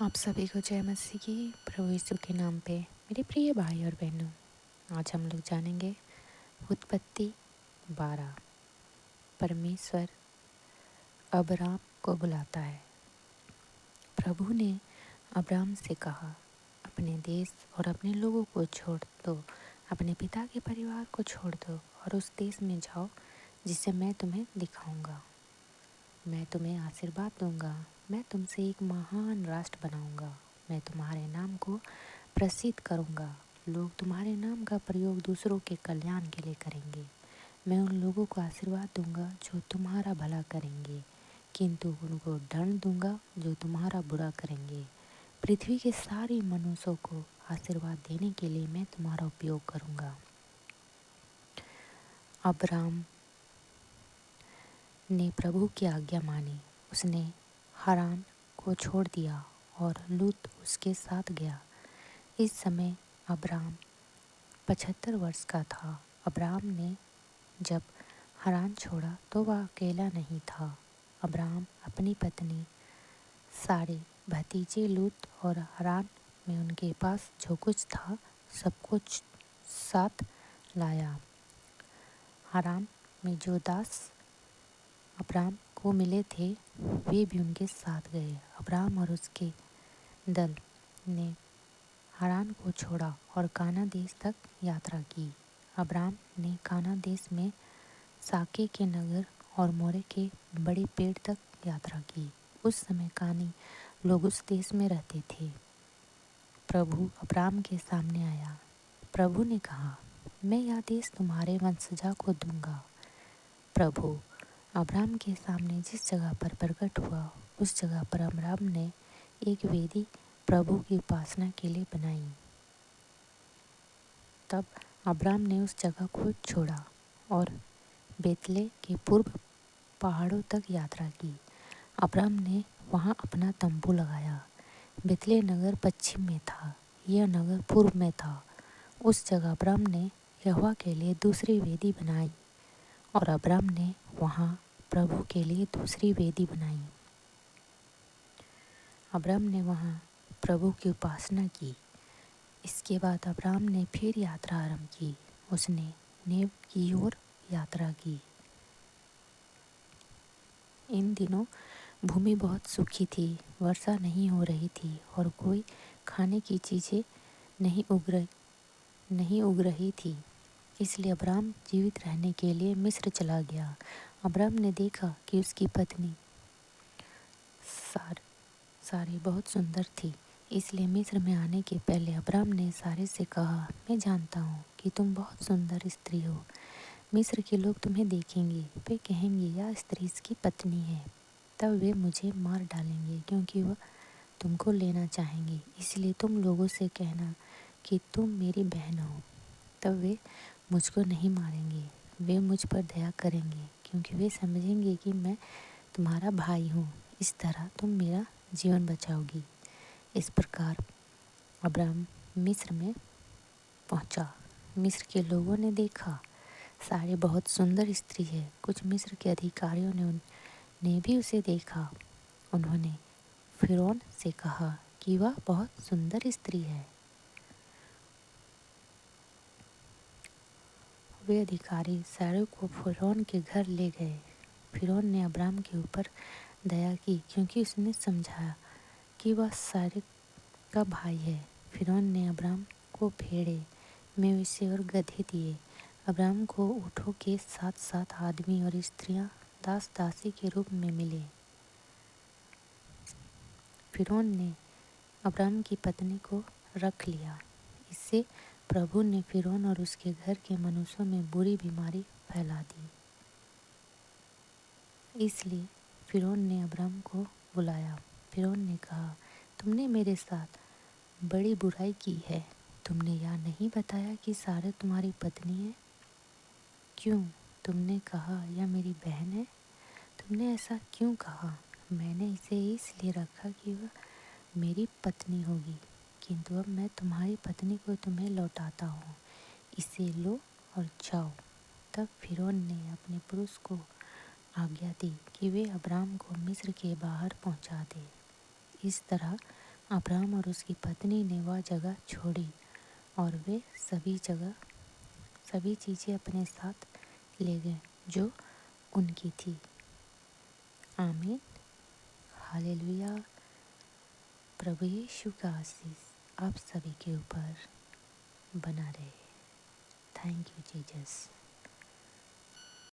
आप सभी को जय मसीह की। प्रभु यीशु के नाम पे मेरे प्रिय भाई और बहनों, आज हम लोग जानेंगे उत्पत्ति 12। परमेश्वर अब्राम को बुलाता है। प्रभु ने अब्राम से कहा, अपने देश और अपने लोगों को छोड़ दो, अपने पिता के परिवार को छोड़ दो और उस देश में जाओ जिसे मैं तुम्हें दिखाऊंगा। मैं तुम्हें आशीर्वाद दूंगा, मैं तुमसे एक महान राष्ट्र बनाऊंगा, मैं तुम्हारे नाम को प्रसिद्ध करूंगा, लोग तुम्हारे नाम का प्रयोग दूसरों के कल्याण के लिए करेंगे। मैं उन लोगों को आशीर्वाद दूंगा जो तुम्हारा भला करेंगे, किंतु उनको दंड दूंगा जो तुम्हारा बुरा करेंगे। पृथ्वी के सारे मनुष्यों को आशीर्वाद देने के लिए मैं तुम्हारा उपयोग करूंगा। अब्राम ने प्रभु की आज्ञा मानी। उसने हारान को छोड़ दिया और लूत उसके साथ गया। इस समय अब्राम 75 वर्ष का था। अब्राम ने जब हारान छोड़ा तो वह अकेला नहीं था। अब्राम अपनी पत्नी सारे, भतीजे लूत और हारान में उनके पास जो कुछ था सब कुछ साथ लाया। हारान में जो दास अब्राम को मिले थे वे भी उनके साथ गए। अब्राम और उसके दल ने हारान को छोड़ा और काना देश तक यात्रा की। अब्राम ने काना देश में साके के नगर और मोरे के बड़े पेड़ तक यात्रा की। उस समय कानी लोग उस देश में रहते थे। प्रभु अब्राम के सामने आया। प्रभु ने कहा, मैं यह देश तुम्हारे वंशजा को दूंगा। प्रभु अब्राम के सामने जिस जगह पर प्रकट हुआ उस जगह पर अब्राम ने एक वेदी प्रभु की उपासना के लिए बनाई। तब अब्राम ने उस जगह को छोड़ा और बेतले के पूर्व पहाड़ों तक यात्रा की। अब्राम ने वहां अपना तंबू लगाया। बेतले नगर पश्चिम में था, यह नगर पूर्व में था। उस जगह अब्राम ने यहोवा के लिए दूसरी वेदी बनाई और अब्राम ने वहां प्रभु के लिए दूसरी वेदी बनाई। अब्राम ने वहां प्रभु की उपासना की। इसके बाद अब्राम ने फिर यात्रा आरंभ की। उसने नेव की ओर यात्रा की। इन दिनों भूमि बहुत सूखी थी, वर्षा नहीं हो रही थी और कोई खाने की चीज़ें नहीं उग रही थी। इसलिए अब्राम जीवित रहने के लिए मिस्र चला गया। अब्राम ने देखा कि उसकी पत्नी सारे बहुत सुंदर थी। इसलिए मिस्र में आने के पहले अब्राम ने सारे से कहा, मैं जानता हूँ कि तुम बहुत सुंदर स्त्री हो। मिस्र के लोग तुम्हें देखेंगे, वे कहेंगे यह स्त्री इसकी पत्नी है। तब वे मुझे मार डालेंगे क्योंकि वह तुमको लेना चाहेंगे। इसलिए तुम लोगों से कहना कि तुम मेरी बहन हो। तब वे मुझको नहीं मारेंगे, वे मुझ पर दया करेंगे क्योंकि वे समझेंगे कि मैं तुम्हारा भाई हूँ। इस तरह तुम मेरा जीवन बचाओगी। इस प्रकार अब्राम मिस्र में पहुंचा। मिस्र के लोगों ने देखा सारे बहुत सुंदर स्त्री है। कुछ मिस्र के अधिकारियों ने भी उसे देखा। उन्होंने फिरौन से कहा कि वह बहुत सुंदर स्त्री है। वे अधिकारी सारे को फिरौन के घर ले गए। फिरौन ने अब्राम के ऊपर दया की क्योंकि उसने समझा कि वह सारे का भाई है। फिरौन ने अब्राम को भेड़े, मवेशी और गधे दिए। अब्राम को ऊँटों के साथ साथ आदमी और स्त्रियां दास दासी के रूप में मिले। फिरौन ने अब्राम की पत्नी को रख लिया। इससे प्रभु ने फिरौन और उसके घर के मनुष्यों में बुरी बीमारी फैला दी। इसलिए फिरौन ने अब्राम को बुलाया। फिरौन ने कहा, तुमने मेरे साथ बड़ी बुराई की है। तुमने यह नहीं बताया कि सारा तुम्हारी पत्नी है। क्यों तुमने कहा यह मेरी बहन है? तुमने ऐसा क्यों कहा? मैंने इसे इसलिए रखा कि वह मेरी पत्नी होगी, किंतु अब मैं तुम्हारी पत्नी को तुम्हें लौटाता हूँ। इसे लो और जाओ। तब फिरौन ने अपने पुरुष को आज्ञा दी कि वे अब्राम को मिस्र के बाहर पहुँचा दे। इस तरह अब्राहम और उसकी पत्नी ने वह जगह छोड़ी और वे सभी चीज़ें अपने साथ ले गए जो उनकी थी। आमीन। हालेलुया। प्रभु यीशु का आशीष आप सभी के ऊपर बना रहे। Thank you Jesus.